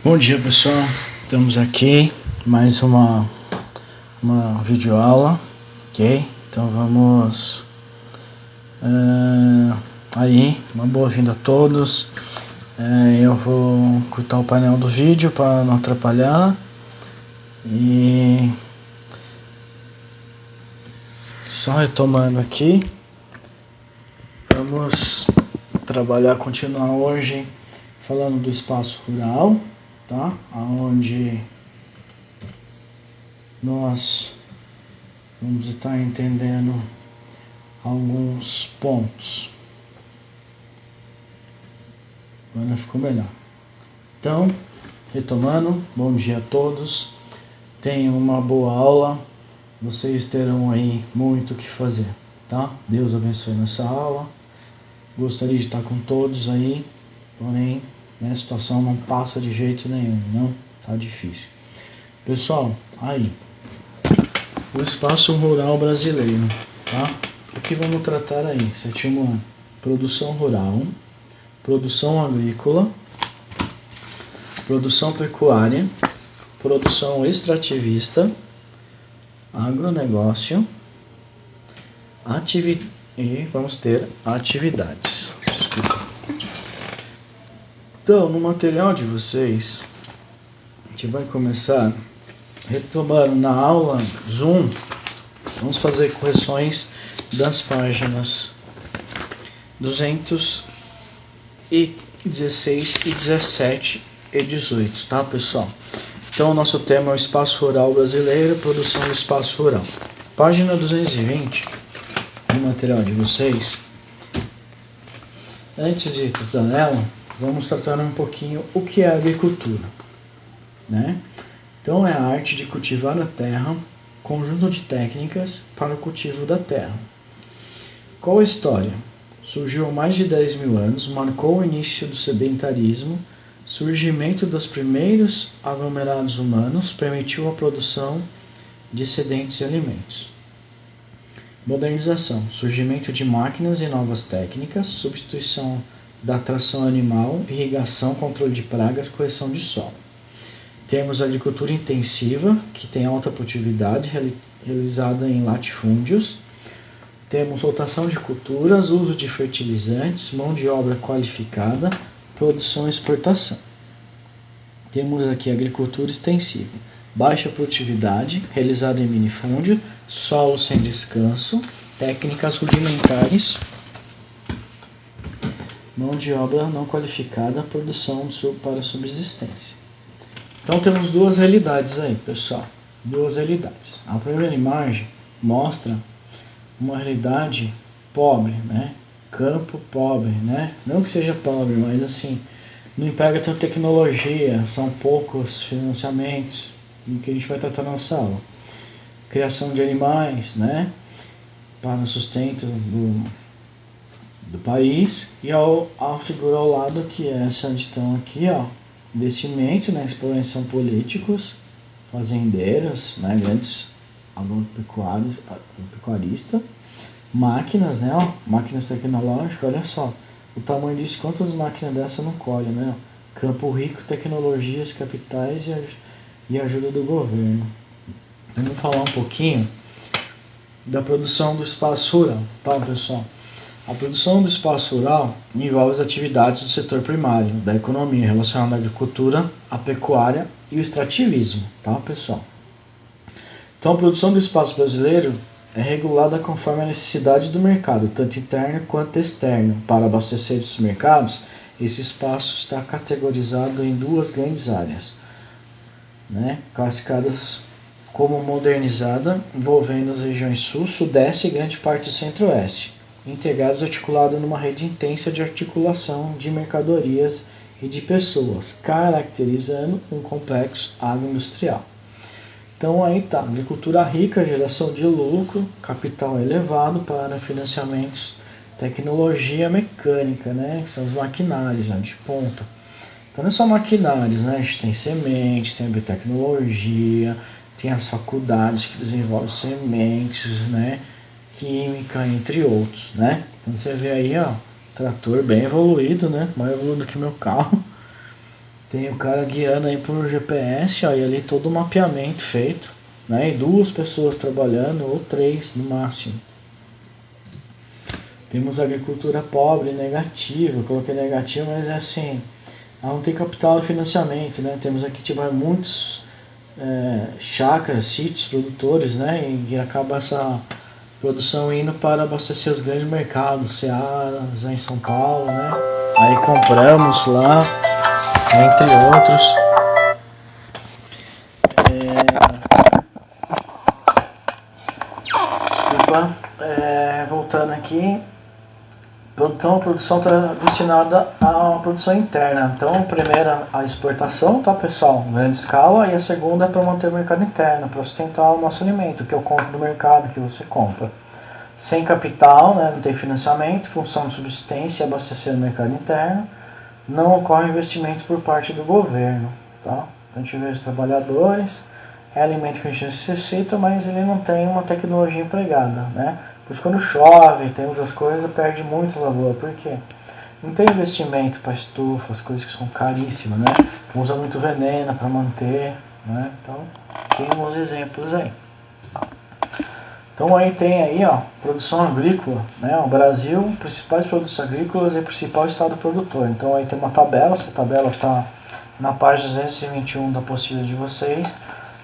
Bom dia, pessoal, estamos aqui mais uma videoaula, ok? Então vamos aí, uma boa-vinda a todos. Eu vou cortar o painel do vídeo para não atrapalhar e só retomando aqui, vamos continuar hoje falando do espaço rural, tá? Onde nós vamos estar entendendo alguns pontos. Agora ficou melhor. Então, retomando, bom dia a todos. Tenham uma boa aula. Vocês terão aí muito o que fazer, tá? Deus abençoe nessa aula. Gostaria de estar com todos aí, porém, a situação não passa de jeito nenhum, não? Tá difícil. Pessoal, aí, o espaço rural brasileiro, tá? O que vamos tratar aí? Sétimo ano. Produção rural, produção agrícola, produção pecuária, produção extrativista, agronegócio, e vamos ter atividades. Desculpa. Então, no material de vocês, a gente vai começar retomando na aula Zoom. Vamos fazer correções das páginas 216 e 17 e 18, tá, pessoal? Então, o nosso tema é o espaço rural brasileiro, produção do espaço rural. Página 220, no material de vocês. Antes de tratar nela, vamos tratar um pouquinho o que é agricultura, né? Então, é a arte de cultivar a terra, conjunto de técnicas para o cultivo da terra. Qual a história? Surgiu há mais de 10 mil anos, marcou o início do sedentarismo, surgimento dos primeiros aglomerados humanos, permitiu a produção de excedentes e alimentos. Modernização, surgimento de máquinas e novas técnicas, substituição da tração animal, irrigação, controle de pragas, correção de solo. Temos agricultura intensiva, que tem alta produtividade, realizada em latifúndios. Temos rotação de culturas, uso de fertilizantes, mão de obra qualificada, produção e exportação. Temos aqui agricultura extensiva, baixa produtividade, realizada em minifúndio, solo sem descanso, técnicas rudimentares, mão de obra não qualificada, produção para subsistência. Então temos duas realidades aí, pessoal. Duas realidades. A primeira imagem mostra uma realidade pobre, né? Campo pobre, né? Não que seja pobre, mas assim, não emprega tanta tecnologia, são poucos financiamentos, o que a gente vai tratar na nossa aula. Criação de animais, né? Para o sustento do país. E a figura ao lado, que é essa estão aqui, ó. Investimento, né? Exploração políticos, fazendeiros, né? Grandes agropecuaristas, máquinas, né? Ó, máquinas tecnológicas, olha só o tamanho disso, quantas máquinas dessa não colhe, né? Campo rico, tecnologias, capitais e ajuda do governo. Vamos falar um pouquinho da produção do espaço rural, tá, pessoal? A produção do espaço rural envolve as atividades do setor primário da economia relacionada à agricultura, à pecuária e o extrativismo, tá, pessoal? Então, a produção do espaço brasileiro é regulada conforme a necessidade do mercado, tanto interno quanto externo. Para abastecer esses mercados, esse espaço está categorizado em duas grandes áreas, né, classificadas como modernizada, envolvendo as regiões sul, sudeste e grande parte do centro-oeste, integradas e articuladas numa rede intensa de articulação de mercadorias e de pessoas, caracterizando um complexo agroindustrial. Então aí tá, agricultura rica, geração de lucro, capital elevado para financiamentos, tecnologia mecânica, né, que são os maquinários, né, de ponta. Então não é só maquinários, né, a gente tem sementes, tem biotecnologia, tem as faculdades que desenvolvem sementes, né, química, entre outros, né. Então você vê aí, ó, trator bem evoluído, né, mais evoluído que o meu carro. Tem o cara guiando aí por GPS, ó, e ali todo o mapeamento feito, né? E 2 pessoas trabalhando, ou 3 no máximo. Temos agricultura pobre, negativa. Eu coloquei negativo, mas é assim, ela não tem capital e financiamento, né? Temos aqui tipo, muitos chácaras, sítios, produtores, né? E acaba essa produção indo para abastecer os grandes mercados, Searas, em São Paulo, né? Aí compramos lá, entre outros. Desculpa, voltando aqui. Então, a produção está destinada à produção interna. Então, primeira, a exportação, tá, pessoal? Em grande escala. E a segunda é para manter o mercado interno, para sustentar o nosso alimento, que eu compro no mercado, que você compra. Sem capital, né, não tem financiamento, função de subsistência e abastecer o mercado interno. Não ocorre investimento por parte do governo, tá? Então, a gente vê os trabalhadores, é alimento que a gente necessita, mas ele não tem uma tecnologia empregada, né? Por isso, quando chove, tem outras coisas, perde muito lavoura. Por quê? Não tem investimento para estufa, as coisas que são caríssimas, né? Usa muito veneno para manter, né? Então, tem uns exemplos aí. Então, aí tem aí, ó, produção agrícola, né? O Brasil, principais produtos agrícolas e o principal estado produtor. Então, aí tem uma tabela, essa tabela está na página 221 da apostila de vocês.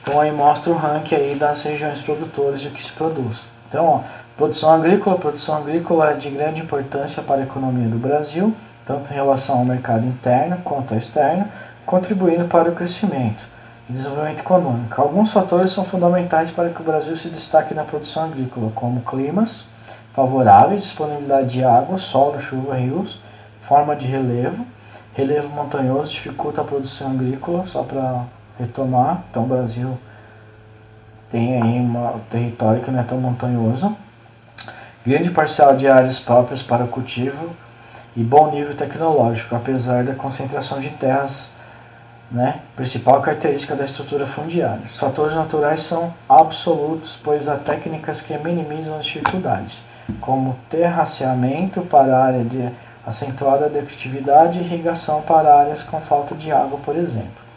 Então, aí mostra o ranking aí das regiões produtoras e o que se produz. Então, ó, produção agrícola é de grande importância para a economia do Brasil, tanto em relação ao mercado interno quanto ao externo, contribuindo para o crescimento e desenvolvimento econômico. Alguns fatores são fundamentais para que o Brasil se destaque na produção agrícola, como climas favoráveis, disponibilidade de água, solo, chuva, rios, forma de relevo. Relevo montanhoso dificulta a produção agrícola, só para retomar. Então, o Brasil tem aí um território que não é tão montanhoso. Grande parcela de áreas próprias para o cultivo e bom nível tecnológico, apesar da concentração de terras, né, principal característica da estrutura fundiária. Os fatores naturais são absolutos, pois há técnicas que minimizam as dificuldades, como terraceamento para a área de acentuada declitividade e irrigação para áreas com falta de água, por exemplo.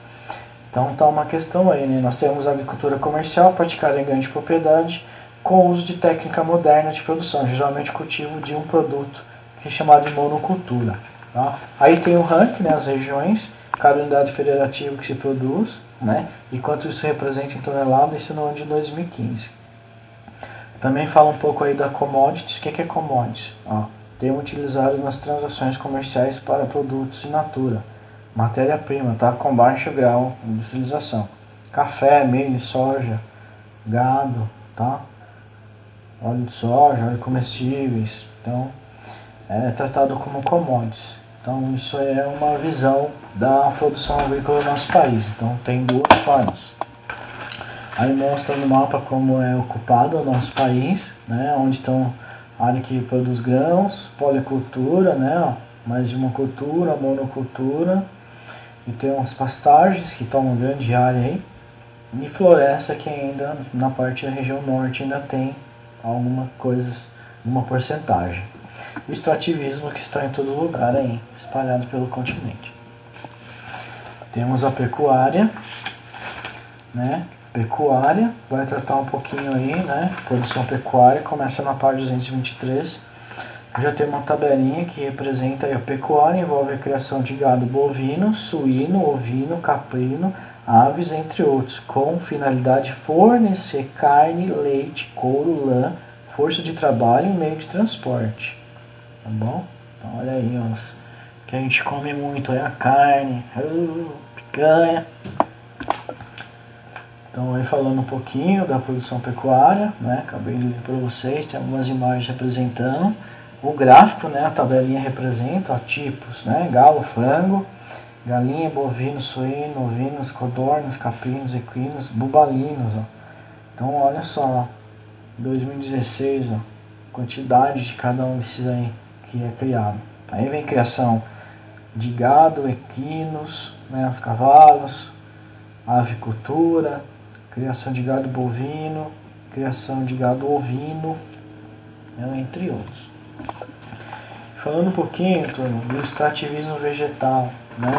Então está uma questão aí, né? Nós temos a agricultura comercial praticada em grande propriedade, com o uso de técnica moderna de produção, geralmente cultivo de um produto, que é chamado de monocultura. Tá? Aí tem o ranking, né, as regiões, cada unidade federativa que se produz, né, e quanto isso representa em toneladas, isso no ano de 2015. Também fala um pouco aí da commodities. O que é commodities? Termo utilizado nas transações comerciais para produtos in natura, matéria-prima, tá, com baixo grau de utilização. Café, milho, soja, gado, tá? Óleo de soja, óleo comestíveis, então é tratado como commodities. Então isso é uma visão da produção agrícola no nosso país. Então tem 2 formas. Aí mostra no mapa como é ocupado o nosso país, né? Onde estão a área que produz grãos, policultura, né? Mais de uma cultura, monocultura, e tem umas pastagens que tomam grande área aí, e floresta que ainda na parte da região norte ainda tem algumas coisas, uma porcentagem. O extrativismo que está em todo lugar aí, espalhado pelo continente. Temos a pecuária, né? Pecuária, vai tratar um pouquinho aí, né? Produção pecuária, começa na página 223. Já tem uma tabelinha que representa aí a pecuária, envolve a criação de gado bovino, suíno, ovino, caprino, aves, entre outros, com finalidade de fornecer carne, leite, couro, lã, força de trabalho e meio de transporte. Tá bom? Então olha aí, os que a gente come muito, olha a carne, picanha. Então aí falando um pouquinho da produção pecuária, né? Acabei de ler para vocês, tem algumas imagens representando. O gráfico, né? A tabelinha representa, ó, tipos, né? Galo, frango, galinha, bovino, suíno, ovinos, codornas, caprinos, equinos, bubalinos, ó. Então olha só, 2016, ó, quantidade de cada um desses aí que é criado. Aí vem criação de gado, equinos, né, os cavalos, avicultura, criação de gado bovino, criação de gado ovino, entre outros. Falando um pouquinho, turma, do extrativismo vegetal, né?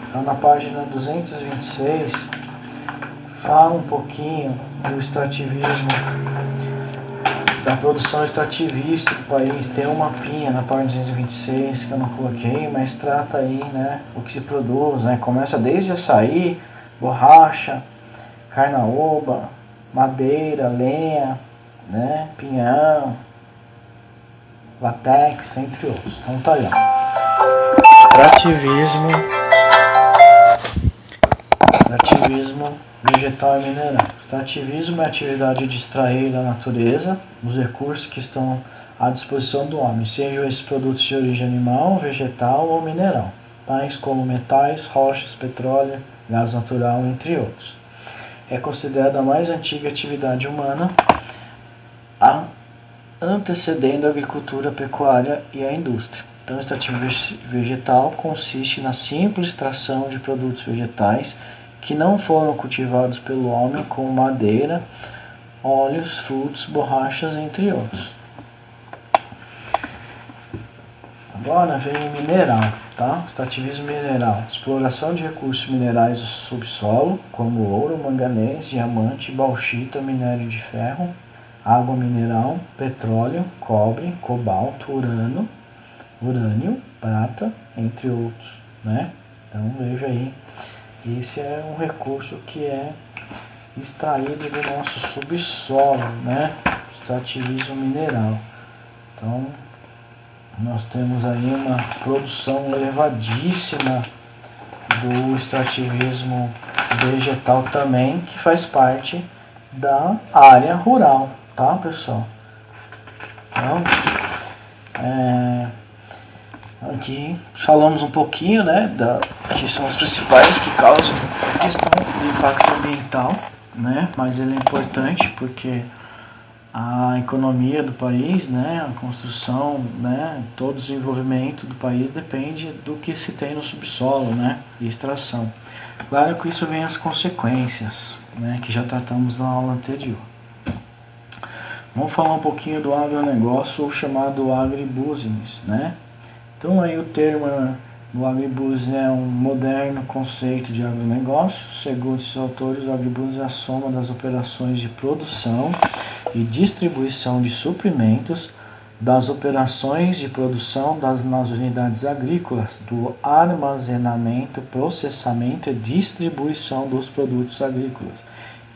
Então, na página 226, fala um pouquinho do extrativismo, da produção extrativista do país. Tem um mapinha na página 226 que eu não coloquei, mas trata aí, né, o que se produz, né? Começa desde açaí, borracha, carnaúba, madeira, lenha, né, pinhão, latex, entre outros. Então tá aí, ó. Extrativismo vegetal e mineral. Extrativismo é a atividade de extrair da natureza os recursos que estão à disposição do homem, sejam esses produtos de origem animal, vegetal ou mineral, tais como metais, rochas, petróleo, gás natural, entre outros. É considerada a mais antiga atividade humana, antecedendo a agricultura, a pecuária e a indústria. Então, o extrativismo vegetal consiste na simples extração de produtos vegetais que não foram cultivados pelo homem, como madeira, óleos, frutos, borrachas, entre outros. Agora vem mineral, tá? Extrativismo mineral. Exploração de recursos minerais do subsolo, como ouro, manganês, diamante, bauxita, minério de ferro, água mineral, petróleo, cobre, cobalto, urânio, prata, entre outros, né? Então veja aí, esse é um recurso que é extraído do nosso subsolo, né? Extrativismo mineral. Então nós temos aí uma produção elevadíssima do extrativismo vegetal também, que faz parte da área rural, tá, pessoal? Então, aqui falamos um pouquinho, né, que são as principais que causam a questão do impacto ambiental, né, mas ele é importante porque a economia do país, né, a construção, né, todo o desenvolvimento do país depende do que se tem no subsolo, né, e extração. Claro que isso vem as consequências, né, que já tratamos na aula anterior. Vamos falar um pouquinho do agronegócio, ou chamado agribusiness, né? Então aí o termo do agribusiness é um moderno conceito de agronegócio. Segundo esses autores, o agribusiness é a soma das operações de produção e distribuição de suprimentos, das operações de produção nas unidades agrícolas, do armazenamento, processamento e distribuição dos produtos agrícolas,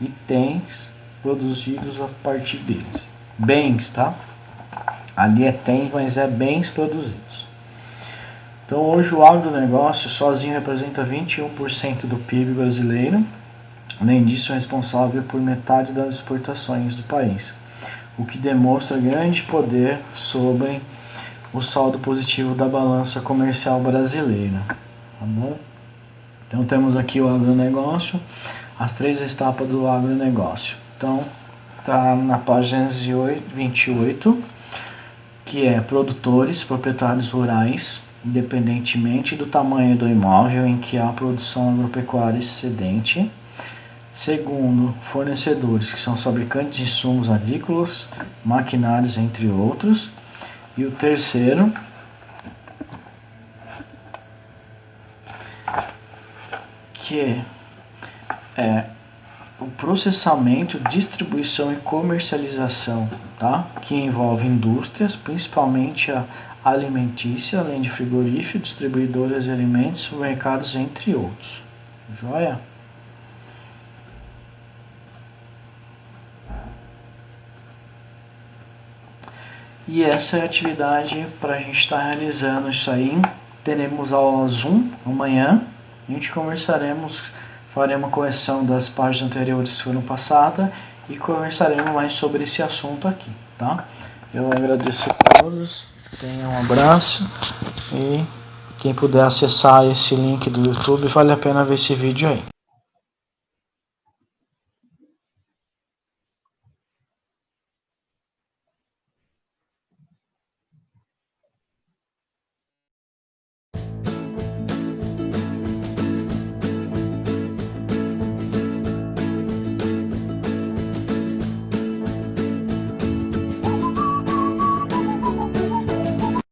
itens produzidos a partir deles. Bens, tá? Ali é itens, mas é bens produzidos. Então hoje o agronegócio sozinho representa 21% do PIB brasileiro. Além disso, é responsável por metade das exportações do país, o que demonstra grande poder sobre o saldo positivo da balança comercial brasileira. Tá bom? Então temos aqui o agronegócio, as 3 etapas do agronegócio. Então está na página 28, que é produtores, proprietários rurais, independentemente do tamanho do imóvel em que há produção agropecuária excedente. Segundo, fornecedores, que são fabricantes de insumos agrícolas, maquinários, entre outros. E o terceiro, que é o processamento, distribuição e comercialização, tá? Que envolve indústrias, principalmente a alimentícia, além de frigorífico, distribuidoras de alimentos, supermercados, entre outros. Joia? E essa é a atividade para a gente estar realizando isso aí. Teremos aula Zoom amanhã. A gente conversaremos, faremos uma correção das páginas anteriores que foram passadas e conversaremos mais sobre esse assunto aqui, tá? Eu agradeço a todos, tenham um abraço e quem puder acessar esse link do YouTube, vale a pena ver esse vídeo aí.